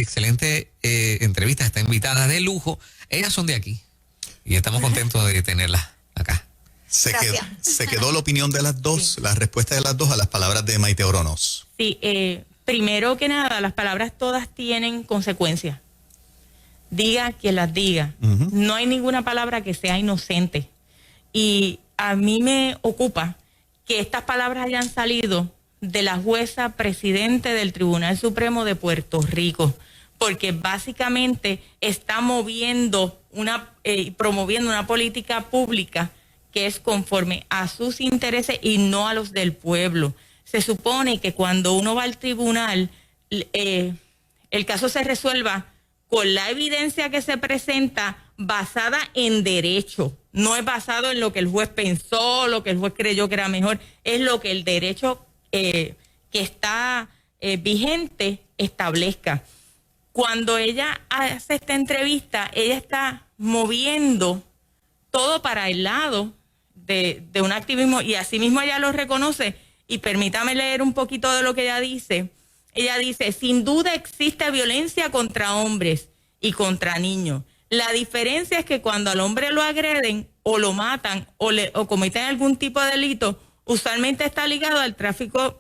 excelente entrevista, está invitada de lujo. Ellas son de aquí y estamos contentos de tenerlas acá. Se quedó la opinión de las dos, sí, la respuesta de las dos a las palabras de Maite Oronos. Sí, primero que nada, las palabras todas tienen consecuencias. Diga quien las diga. No hay ninguna palabra que sea inocente. Y a mí me ocupa que estas palabras hayan salido de la jueza presidente del Tribunal Supremo de Puerto Rico, porque básicamente está promoviendo una política pública que es conforme a sus intereses y no a los del pueblo. Se supone que cuando uno va al tribunal, el caso se resuelva con la evidencia que se presenta basada en derecho. No es basado en lo que el juez pensó, lo que el juez creyó que era mejor, es lo que el derecho que está vigente establezca. Cuando ella hace esta entrevista, ella está moviendo todo para el lado de un activismo, y así mismo ella lo reconoce. Y permítame leer un poquito de lo que ella dice. Ella dice: sin duda existe violencia contra hombres y contra niños. La diferencia es que cuando al hombre lo agreden o lo matan o cometen algún tipo de delito, usualmente está ligado al tráfico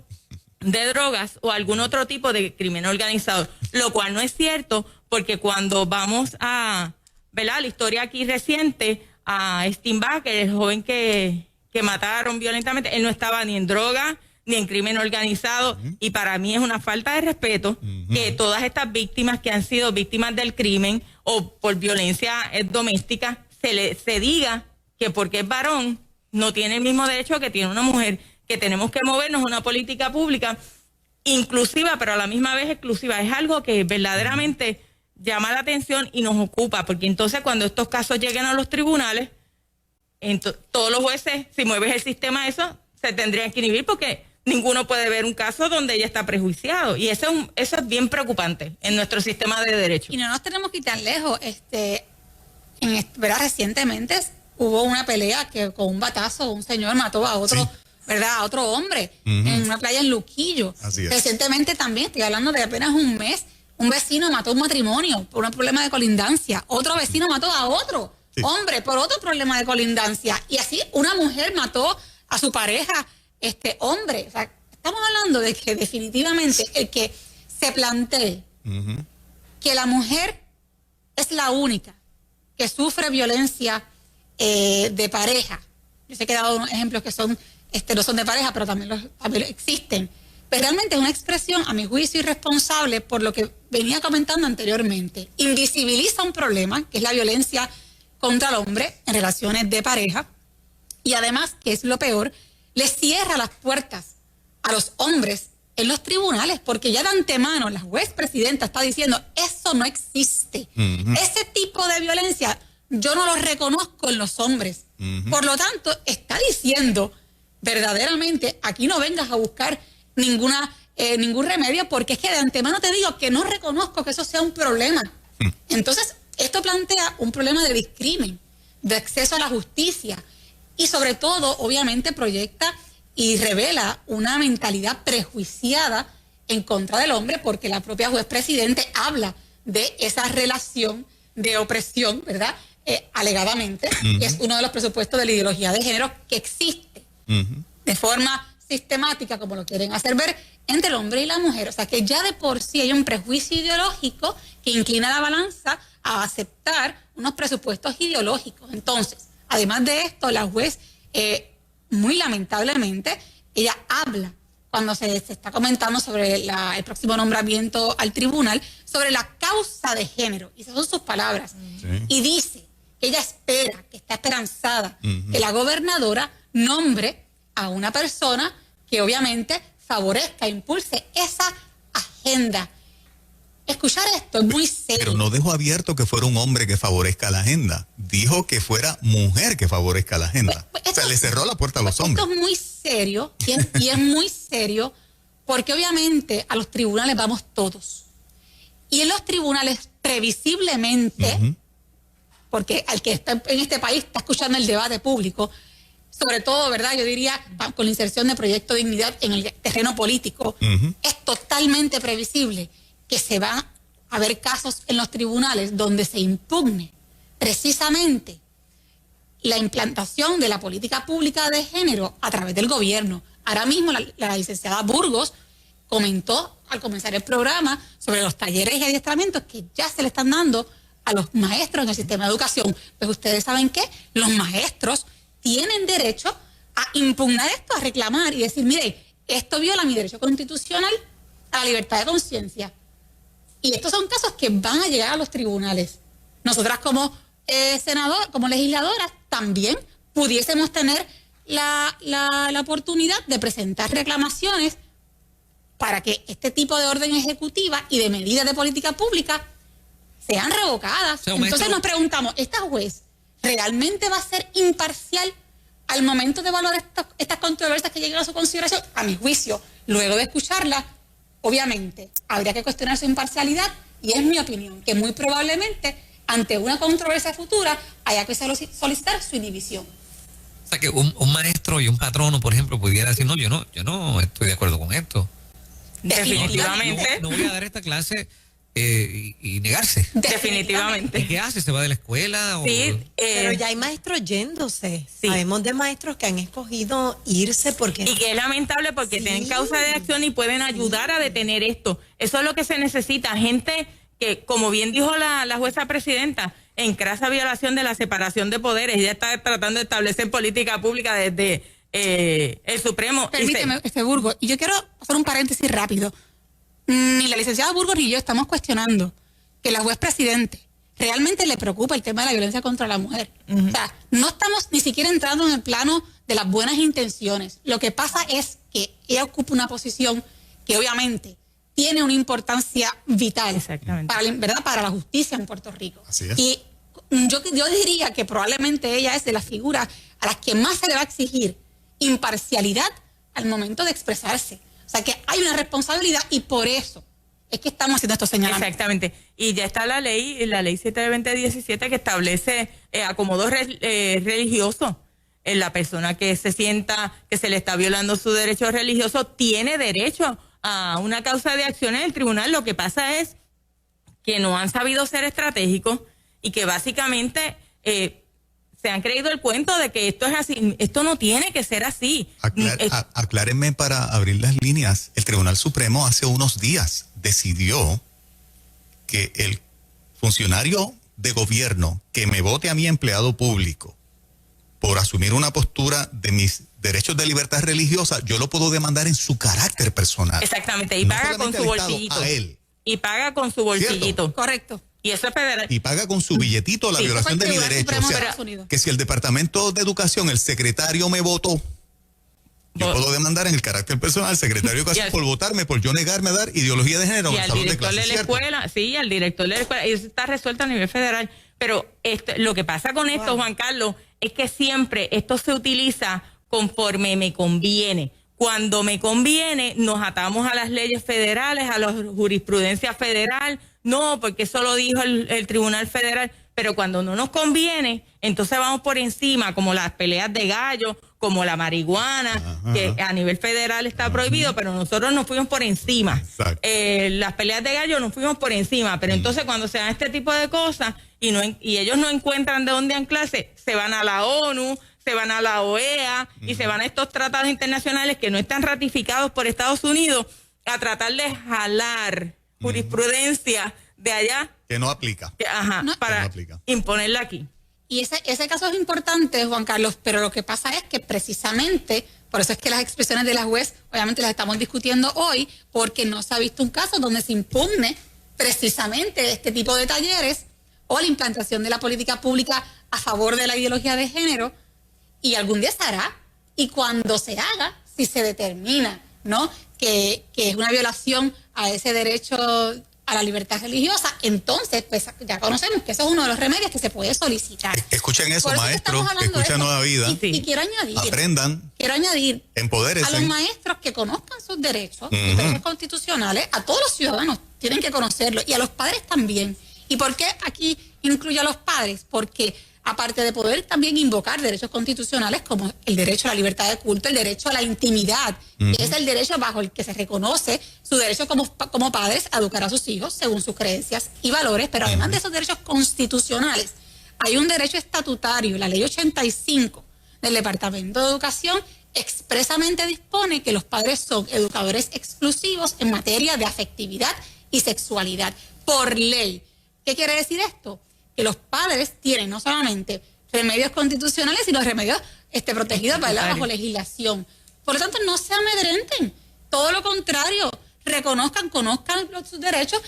de drogas o algún otro tipo de crimen organizado, lo cual no es cierto, porque cuando vamos a la historia aquí reciente, a Steve Baker, el joven que mataron violentamente, él no estaba ni en droga ni en crimen organizado, y para mí es una falta de respeto que todas estas víctimas que han sido víctimas del crimen o por violencia doméstica se diga que porque es varón no tiene el mismo derecho que tiene una mujer, que tenemos que movernos a una política pública inclusiva, pero a la misma vez exclusiva. Es algo que verdaderamente llama la atención y nos ocupa, porque entonces cuando estos casos lleguen a los tribunales, todos los jueces, si mueves el sistema, eso se tendrían que inhibir, porque ninguno puede ver un caso donde ella está prejuiciado, y eso es bien preocupante en nuestro sistema de derecho. Y no nos tenemos que ir tan lejos. Recientemente hubo una pelea que con un batazo un señor mató a otro, sí, ¿verdad? A otro hombre en una playa en Luquillo. Así es. Recientemente también, estoy hablando de apenas un mes, un vecino mató a un matrimonio por un problema de colindancia. Otro vecino mató a otro hombre por otro problema de colindancia. Y así una mujer mató a su pareja, hombre. O sea, estamos hablando de que definitivamente el que se plantee que la mujer es la única que sufre violencia de pareja. Yo sé que he dado unos ejemplos que son no son de pareja, pero también existen. Pero realmente es una expresión, a mi juicio, irresponsable por lo que venía comentando anteriormente. Invisibiliza un problema, que es la violencia contra el hombre en relaciones de pareja, y además, que es lo peor, le cierra las puertas a los hombres en los tribunales, porque ya de antemano la juez presidenta está diciendo: eso no existe. Ese tipo de violencia yo no lo reconozco en los hombres. Por lo tanto, está diciendo verdaderamente: aquí no vengas a buscar ningún remedio, porque es que de antemano te digo que no reconozco que eso sea un problema. Entonces, esto plantea un problema de discrimen, de acceso a la justicia, y sobre todo, obviamente, proyecta y revela una mentalidad prejuiciada en contra del hombre, porque la propia juez presidente habla de esa relación de opresión, ¿verdad? Alegadamente, que es uno de los presupuestos de la ideología de género que existe de forma sistemática, como lo quieren hacer ver, entre el hombre y la mujer. O sea, que ya de por sí hay un prejuicio ideológico que inclina la balanza a aceptar unos presupuestos ideológicos. Entonces, además de esto, la juez, muy lamentablemente, ella habla, cuando se está comentando sobre el próximo nombramiento al tribunal, sobre la causa de género. Y esas son sus palabras. Y dice que ella espera, que está esperanzada, que la gobernadora nombre a una persona que obviamente favorezca, impulse esa agenda. Escuchar esto es muy serio. Pero no dejó abierto que fuera un hombre que favorezca la agenda. Dijo que fuera mujer que favorezca la agenda. O sea, le cerró la puerta a los hombres. Esto es muy serio, y es muy serio, porque obviamente a los tribunales vamos todos. Y en los tribunales, previsiblemente, porque al que está en este país está escuchando el debate público, sobre todo, ¿verdad? Yo diría, con la inserción de Proyecto Dignidad en el terreno político, es totalmente previsible que se va haber casos en los tribunales donde se impugne precisamente la implantación de la política pública de género a través del gobierno. Ahora mismo la licenciada Burgos comentó al comenzar el programa sobre los talleres y adiestramientos que ya se le están dando a los maestros en el sistema de educación. Pues ustedes saben que los maestros tienen derecho a impugnar esto, a reclamar y decir, mire, esto viola mi derecho constitucional a la libertad de conciencia. Y estos son casos que van a llegar a los tribunales. Nosotras como como legisladoras también pudiésemos tener la oportunidad de presentar reclamaciones para que este tipo de orden ejecutiva y de medidas de política pública sean revocadas. Entonces nos preguntamos, ¿esta juez realmente va a ser imparcial al momento de evaluar estas controversias que lleguen a su consideración? A mi juicio, luego de escucharla, obviamente, habría que cuestionar su imparcialidad y es mi opinión que muy probablemente ante una controversia futura haya que solicitar su inhibición. O sea que un maestro y un patrono, por ejemplo, pudiera decir, no, yo no estoy de acuerdo con esto. Definitivamente. No voy a dar esta clase y negarse. Definitivamente. ¿Y qué hace? ¿Se va de la escuela? Sí, pero ya hay maestros yéndose. Sí. Sabemos de maestros que han escogido irse porque... Y que es lamentable porque Sí. tienen causa de acción y pueden ayudar a detener esto. Eso es lo que se necesita. Gente que, como bien dijo la jueza presidenta, en crasa violación de la separación de poderes. Ella está tratando de establecer política pública desde el Supremo. Permíteme, Burgos, y yo quiero hacer un paréntesis rápido. Ni la licenciada Burgos ni yo estamos cuestionando que la juez presidente realmente le preocupa el tema de la violencia contra la mujer. O sea, no estamos ni siquiera entrando en el plano de las buenas intenciones. Lo que pasa es que ella ocupa una posición que obviamente tiene una importancia vital para la justicia en Puerto Rico. Así es. Y yo diría que probablemente ella es de las figuras a las que más se le va a exigir imparcialidad al momento de expresarse. O sea que hay una responsabilidad y por eso es que estamos haciendo estos señalamientos. Exactamente. Y ya está la ley 7/2017 que establece acomodo religioso. La persona que se sienta que se le está violando su derecho religioso tiene derecho a una causa de acción en el tribunal. Lo que pasa es que no han sabido ser estratégicos y que básicamente se han creído el cuento de que esto es así. Esto no tiene que ser así. Aclárenme para abrir las líneas. El Tribunal Supremo hace unos días decidió que el funcionario de gobierno que me vote a mi empleado público por asumir una postura de mis derechos de libertad religiosa, yo lo puedo demandar en su carácter personal. Exactamente, y No paga con solamente su al Estado, bolsillito. a él. Y paga con su bolsillito. ¿Cierto? Correcto. Y eso es federal. Y paga con su billetito la Sí, violación de mi Tribunal derecho. Supremo O de sea, Estados Unidos. que si el Departamento de Educación, el secretario me votó, yo puedo demandar en el carácter personal al secretario de Educación por votarme, por yo negarme a dar ideología de género Y en al salón de director clase, de la ¿cierto? escuela, sí, al director de la escuela, y eso está resuelto a nivel federal. Pero lo que pasa con esto, Juan Carlos, es que siempre esto se utiliza conforme me conviene. Cuando me conviene, nos atamos a las leyes federales, a la jurisprudencia federal. No, porque eso lo dijo el Tribunal Federal. Pero cuando no nos conviene, entonces vamos por encima, como las peleas de gallo, como la marihuana, que a nivel federal está prohibido, pero nosotros nos fuimos por encima. Las peleas de gallo nos fuimos por encima, pero entonces cuando se dan este tipo de cosas y ellos no encuentran de dónde anclarse, se van a la ONU, se van a la OEA y se van a estos tratados internacionales que no están ratificados por Estados Unidos a tratar de jalar jurisprudencia de allá. Que no aplica. Para no aplica. imponerla aquí. Y ese caso es importante, Juan Carlos, pero lo que pasa es que precisamente, por eso es que las expresiones de la juez, obviamente las estamos discutiendo hoy, porque no se ha visto un caso donde se impugne precisamente este tipo de talleres o la implantación de la política pública a favor de la ideología de género, y algún día se hará, y cuando se haga, si se determina, ¿no?, que es una violación a ese derecho a la libertad religiosa, entonces pues ya conocemos que eso es uno de los remedios que se puede solicitar. Escuchen eso, Por eso maestros, estamos hablando de escuchen eso. Nueva Vida, Y quiero añadir, empodérense. a los maestros que conozcan sus derechos, sus derechos constitucionales, a todos los ciudadanos tienen que conocerlo, y a los padres también. ¿Y por qué aquí incluyo a los padres? Porque aparte de poder también invocar derechos constitucionales como el derecho a la libertad de culto, el derecho a la intimidad, que es el derecho bajo el que se reconoce su derecho como padres a educar a sus hijos según sus creencias y valores, pero además de esos derechos constitucionales, hay un derecho estatutario, la ley 85 del Departamento de Educación expresamente dispone que los padres son educadores exclusivos en materia de afectividad y sexualidad, por ley. ¿Qué quiere decir esto? Que los padres tienen no solamente remedios constitucionales, sino remedios protegidos bajo legislación. Por lo tanto, no se amedrenten. Todo lo contrario, conozcan sus derechos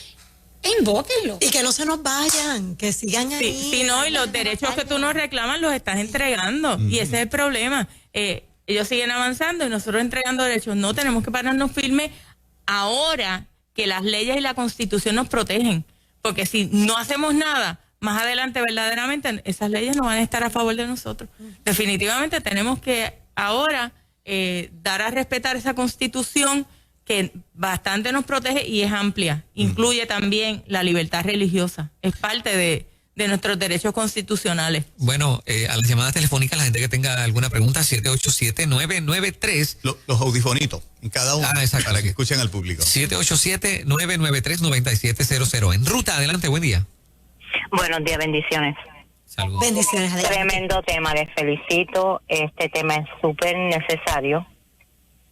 e invóquenlos. Y que no se nos vayan, que sigan ahí. Sí, no, y los derechos que tú nos reclamas los estás entregando. Y ese es el problema. Ellos siguen avanzando y nosotros entregando derechos. No tenemos que pararnos firmes ahora que las leyes y la Constitución nos protegen. Porque si no hacemos nada, más adelante verdaderamente esas leyes no van a estar a favor de nosotros. Definitivamente tenemos que ahora dar a respetar esa Constitución que bastante nos protege y es amplia. Incluye también la libertad religiosa. Es parte de nuestros derechos constitucionales. Bueno, a las llamadas telefónicas, la gente que tenga alguna pregunta, 787-993. Los audifonitos, en cada uno, exacto, para que escuchen al público. 787-993-9700. En ruta, adelante, buen día. Buenos días, bendiciones. Saludos. Bendiciones, adelante. Tremendo tema, les felicito. Este tema es súper necesario.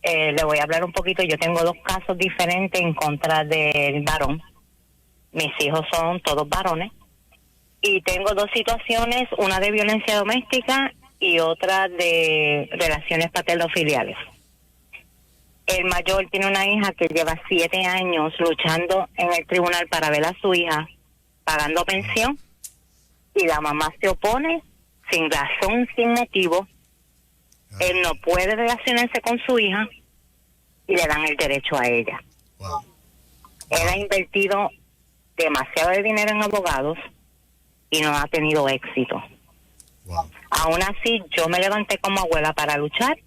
Le voy a hablar un poquito. Yo tengo 2 casos diferentes en contra del varón. Mis hijos son todos varones. Y tengo 2 situaciones, una de violencia doméstica y otra de relaciones paterno-filiales. El mayor tiene una hija que lleva 7 años luchando en el tribunal para ver a su hija pagando pensión y la mamá se opone sin razón, sin motivo. Él no puede relacionarse con su hija y le dan el derecho a ella. Wow. Él ha invertido demasiado de dinero en abogados y no ha tenido éxito. Wow. Aún así, yo me levanté como abuela para luchar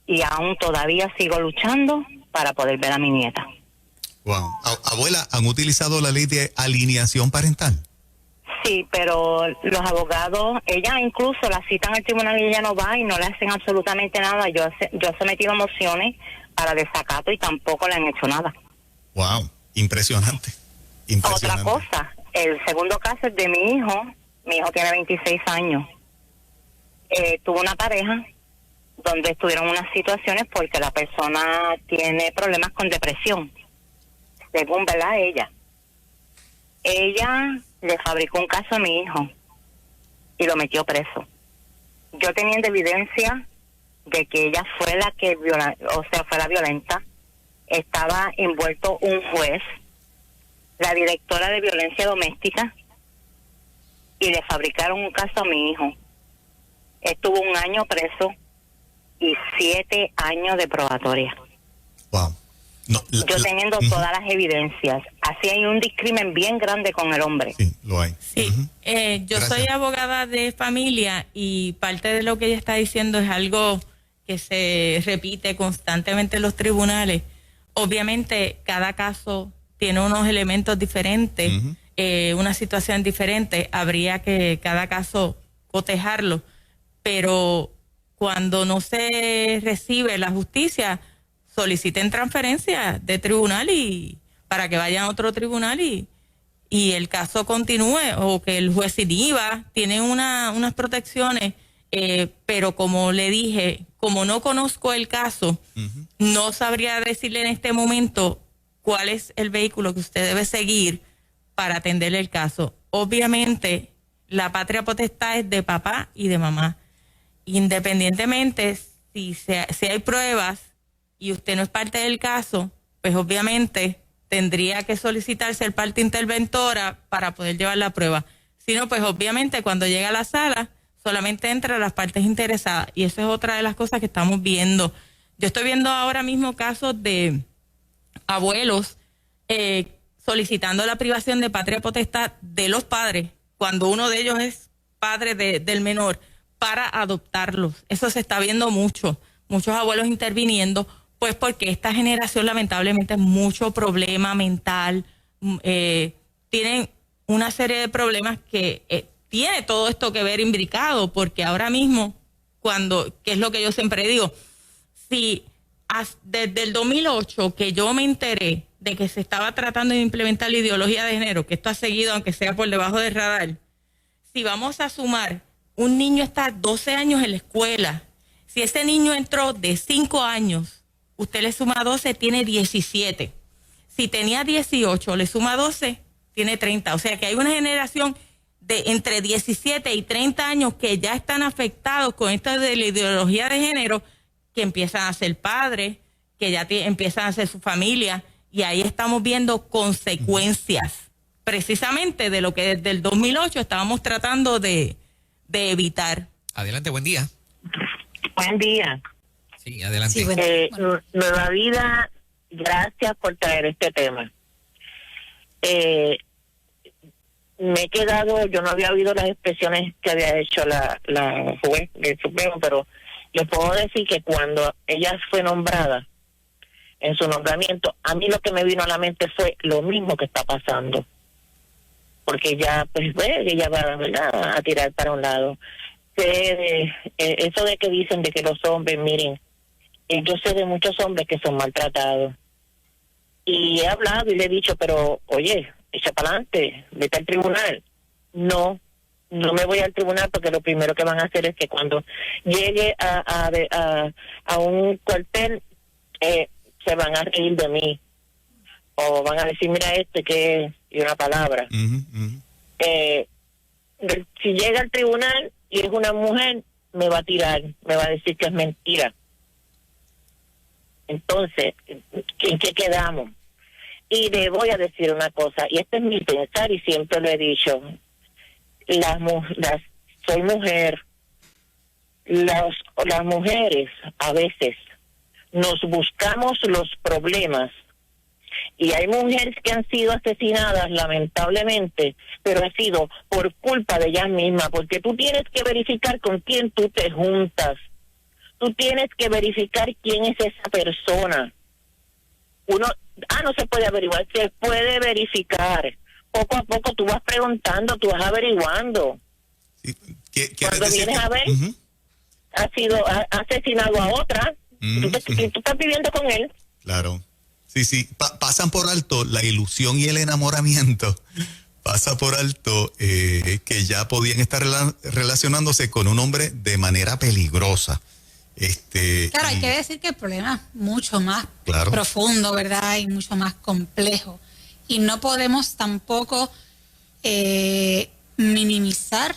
y aún todavía sigo luchando para poder ver a mi nieta. Wow. Abuela, ¿han utilizado la ley de alineación parental? Sí, pero los abogados, ella incluso la citan al tribunal y ella no va y no le hacen absolutamente nada. Yo he sometido mociones para desacato y tampoco le han hecho nada. Wow, impresionante. Otra cosa, el segundo caso es de mi hijo. Mi hijo tiene 26 años. Tuvo una pareja donde estuvieron unas situaciones porque la persona tiene problemas con depresión, según ¿verdad? Ella le fabricó un caso a mi hijo y lo metió preso. Yo teniendo evidencia de que ella fue la que fue la violenta, estaba envuelto un juez, la directora de violencia doméstica, y le fabricaron un caso a mi hijo. Estuvo 1 año preso y 7 años de probatoria. Wow. No, yo teniendo todas las evidencias. Así hay un discrimen bien grande con el hombre. Sí, lo hay. Sí, yo Gracias. soy abogada de familia y parte de lo que ella está diciendo es algo que se repite constantemente en los tribunales. Obviamente cada caso tiene unos elementos diferentes, una situación diferente, habría que cada caso cotejarlo, pero cuando no se recibe la justicia, soliciten transferencia de tribunal y para que vayan a otro tribunal y el caso continúe, o que el juez sin IVA tiene unas protecciones, pero como le dije, como no conozco el caso, no sabría decirle en este momento cuál es el vehículo que usted debe seguir para atenderle el caso. Obviamente, la patria potestad es de papá y de mamá. Independientemente si hay pruebas y usted no es parte del caso, pues obviamente tendría que solicitar ser parte interventora para poder llevar la prueba. Si no, pues obviamente cuando llega a la sala solamente entran las partes interesadas, y eso es otra de las cosas que estamos viendo. Yo estoy viendo ahora mismo casos de abuelos solicitando la privación de patria potestad de los padres cuando uno de ellos es padre del menor para adoptarlos. Eso se está viendo mucho, muchos abuelos interviniendo, pues porque esta generación lamentablemente es mucho problema mental, tienen una serie de problemas que tiene todo esto que ver imbricado, porque ahora mismo, que es lo que yo siempre digo, si desde el 2008 que yo me enteré de que se estaba tratando de implementar la ideología de género, que esto ha seguido aunque sea por debajo del radar, si vamos a sumar, un niño está 12 años en la escuela, si ese niño entró de 5 años, usted le suma 12, tiene 17. Si tenía 18, le suma 12, tiene 30. O sea que hay una generación de entre 17 y 30 años que ya están afectados con esto de la ideología de género, que empiezan a ser padres, que ya empiezan a ser su familia, y ahí estamos viendo consecuencias precisamente de lo que desde el 2008 estábamos tratando de evitar. Adelante, buen día. Buen día. Sí, adelante. Sí, bueno. Nueva Vida, gracias por traer este tema. Me he quedado, yo no había oído las expresiones que había hecho la juez del Supremo, pero les puedo decir que cuando ella fue nombrada, en su nombramiento, a mí lo que me vino a la mente fue lo mismo que está pasando. Porque ya, pues, ella va, ¿verdad?, a tirar para un lado. Eso de que dicen de que los hombres, miren, yo sé de muchos hombres que son maltratados. Y he hablado y le he dicho, pero, oye, echa para adelante, vete al tribunal. No me voy al tribunal porque lo primero que van a hacer es que cuando llegue a un cuartel, se van a reír de mí. O van a decir, mira y una palabra. Si llega al tribunal y es una mujer, me va a tirar, me va a decir que es mentira. Entonces, ¿en qué quedamos? Y le voy a decir una cosa, y este es mi pensar y siempre lo he dicho, soy mujer, las mujeres a veces nos buscamos los problemas, y hay mujeres que han sido asesinadas lamentablemente, pero ha sido por culpa de ellas mismas, porque tú tienes que verificar con quién tú te juntas, tú tienes que verificar quién es esa persona. No se puede averiguar, se puede verificar. Poco a poco tú vas preguntando, tú vas averiguando. Sí. Cuando vienes a ver, ha asesinado a otra, tú estás viviendo con él. Claro. Sí. Pasan por alto la ilusión y el enamoramiento. Pasa por alto que ya podían estar relacionándose con un hombre de manera peligrosa. Claro, hay que decir que el problema es mucho más claro, profundo, ¿verdad? Y mucho más complejo. Y no podemos tampoco minimizar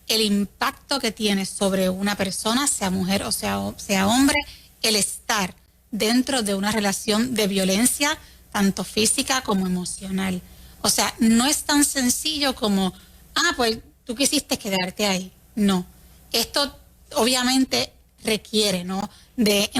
el impacto que tiene sobre una persona, sea mujer o sea hombre, el estar dentro de una relación de violencia, tanto física como emocional. O sea, no es tan sencillo como, pues tú quisiste quedarte ahí. No. Esto obviamente requiere, ¿no?, de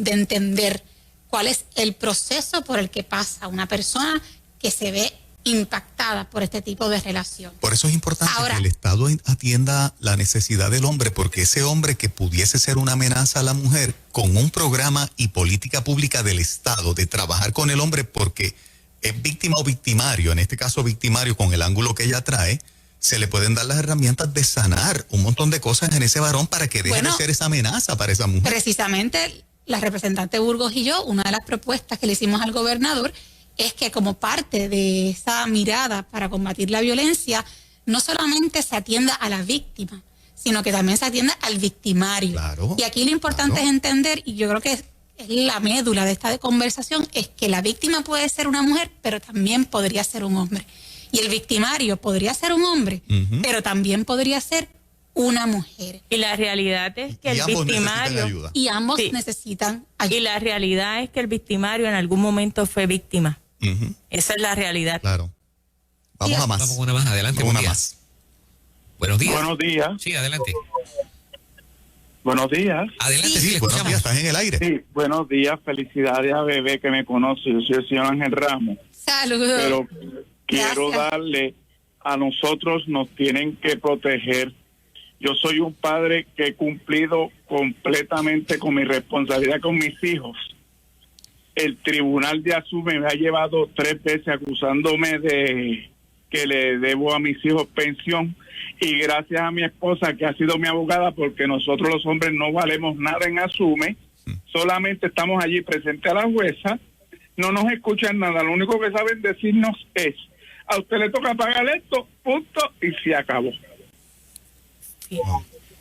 entender cuál es el proceso por el que pasa una persona que se ve impactada por este tipo de relación. Por eso es importante que el Estado atienda la necesidad del hombre, porque ese hombre que pudiese ser una amenaza a la mujer, con un programa y política pública del Estado de trabajar con el hombre, porque es víctima o victimario, en este caso victimario con el ángulo que ella trae, se le pueden dar las herramientas de sanar un montón de cosas en ese varón para que deje de ser esa amenaza para esa mujer. Precisamente la representante Burgos y yo, una de las propuestas que le hicimos al gobernador es que como parte de esa mirada para combatir la violencia, no solamente se atienda a la víctima, sino que también se atienda al victimario. Claro, y aquí lo importante es entender, y yo creo que es la médula de esta conversación, es que la víctima puede ser una mujer, pero también podría ser un hombre. Y el victimario podría ser un hombre, pero también podría ser una mujer. Y la realidad es que el victimario... Y ambos necesitan ayuda. Y la realidad es que el victimario en algún momento fue víctima. Esa es la realidad. Claro. Vamos a más. Vamos una más, adelante. Una más. Buenos días. Buenos días. Sí, adelante. Buenos días. Adelante, Sí, buenos días, estás en el aire. Sí, buenos días. Felicidades a Bebé que me conoce. Yo soy el señor Ángel Ramos. Saludos. Pero quiero darle, a nosotros nos tienen que proteger. Yo soy un padre que he cumplido completamente con mi responsabilidad con mis hijos. El tribunal de Asume me ha llevado 3 veces acusándome de que le debo a mis hijos pensión, y gracias a mi esposa, que ha sido mi abogada, porque nosotros los hombres no valemos nada en Asume, solamente estamos allí presentes a la jueza, no nos escuchan nada, lo único que saben decirnos es: a usted le toca pagar esto, punto, y se acabó.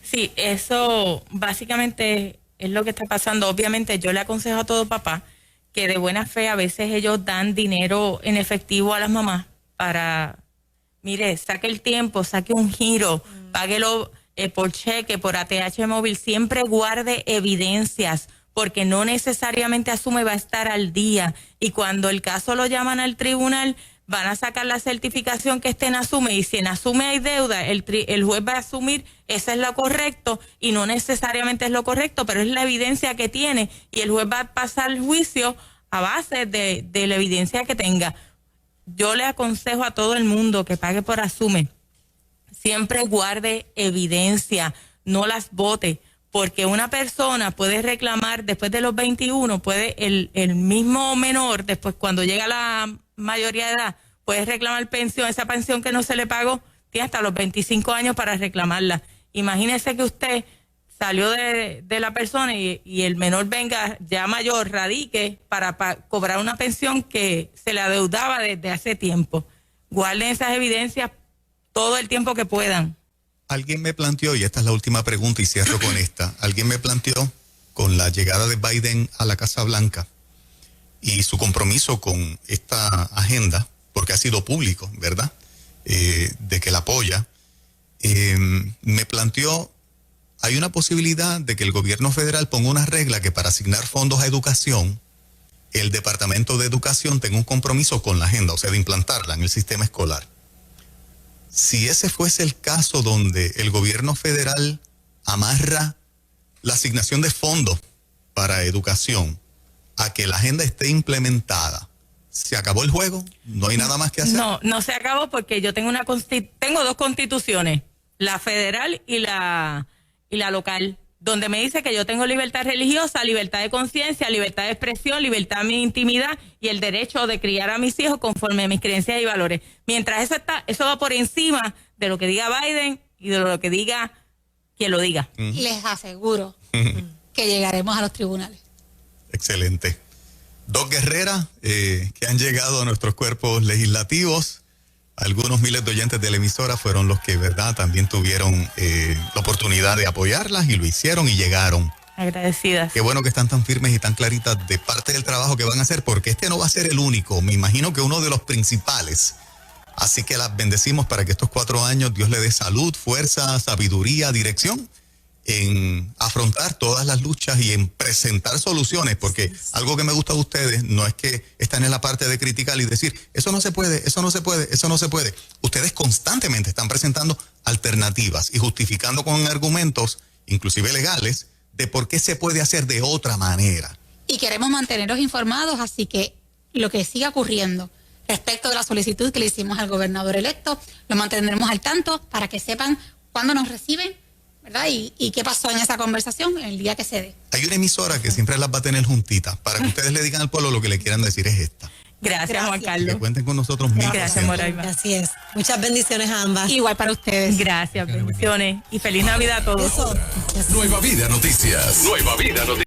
Sí, eso básicamente es lo que está pasando. Obviamente yo le aconsejo a todo papá que de buena fe a veces ellos dan dinero en efectivo a las mamás para, mire, saque el tiempo, saque un giro, páguelo por cheque, por ATH móvil, siempre guarde evidencias, porque no necesariamente Asume va a estar al día, y cuando el caso lo llaman al tribunal van a sacar la certificación que esté en Asume, y si en Asume hay deuda, el juez va a asumir eso es lo correcto, y no necesariamente es lo correcto, pero es la evidencia que tiene, y el juez va a pasar el juicio a base de la evidencia que tenga. Yo le aconsejo a todo el mundo que pague por Asume, siempre guarde evidencia, no las bote, porque una persona puede reclamar después de los 21, puede el mismo menor, después cuando llega a la mayoría de edad, puede reclamar pensión, esa pensión que no se le pagó, tiene hasta los 25 años para reclamarla. Imagínese que usted salió de la persona y el menor venga ya mayor, radique para cobrar una pensión que se le adeudaba desde hace tiempo. Guarden esas evidencias todo el tiempo que puedan. Alguien me planteó, y esta es la última pregunta y cierro con esta, alguien me planteó con la llegada de Biden a la Casa Blanca y su compromiso con esta agenda, porque ha sido público, ¿verdad?, de que la apoya, me planteó, hay una posibilidad de que el gobierno federal ponga una regla que para asignar fondos a educación, el Departamento de Educación tenga un compromiso con la agenda, o sea, de implantarla en el sistema escolar. Si ese fuese el caso donde el gobierno federal amarra la asignación de fondos para educación a que la agenda esté implementada, ¿se acabó el juego? ¿No hay nada más que hacer? No se acabó, porque yo tengo tengo dos constituciones, la federal y la local, donde me dice que yo tengo libertad religiosa, libertad de conciencia, libertad de expresión, libertad de mi intimidad y el derecho de criar a mis hijos conforme a mis creencias y valores. Mientras eso va por encima de lo que diga Biden y de lo que diga quien lo diga. Les aseguro que llegaremos a los tribunales. Excelente. Dos guerreras que han llegado a nuestros cuerpos legislativos. Algunos miles de oyentes de la emisora fueron los que, ¿verdad?, también tuvieron la oportunidad de apoyarlas y lo hicieron y llegaron. Agradecidas. Qué bueno que están tan firmes y tan claritas de parte del trabajo que van a hacer, porque este no va a ser el único, me imagino que uno de los principales. Así que las bendecimos para que estos 4 años Dios le dé salud, fuerza, sabiduría, dirección en afrontar todas las luchas y en presentar soluciones, porque algo que me gusta de ustedes no es que están en la parte de criticar y decir, eso no se puede, eso no se puede, eso no se puede. Ustedes constantemente están presentando alternativas y justificando con argumentos, inclusive legales, de por qué se puede hacer de otra manera. Y queremos mantenerlos informados, así que lo que siga ocurriendo respecto de la solicitud que le hicimos al gobernador electo, lo mantendremos al tanto para que sepan cuándo nos reciben, ¿verdad? Y qué pasó en esa conversación el día que se dé. Hay una emisora que siempre las va a tener juntitas para que ustedes le digan al pueblo lo que le quieran decir es esta. Gracias, Juan Carlos. Que cuenten con nosotros 1000%. Gracias, Moraima. Así es. Muchas bendiciones a ambas. Igual para ustedes. Gracias, bendiciones y feliz Navidad a todos. Eso. Nueva Vida Noticias. Nueva Vida Noticias.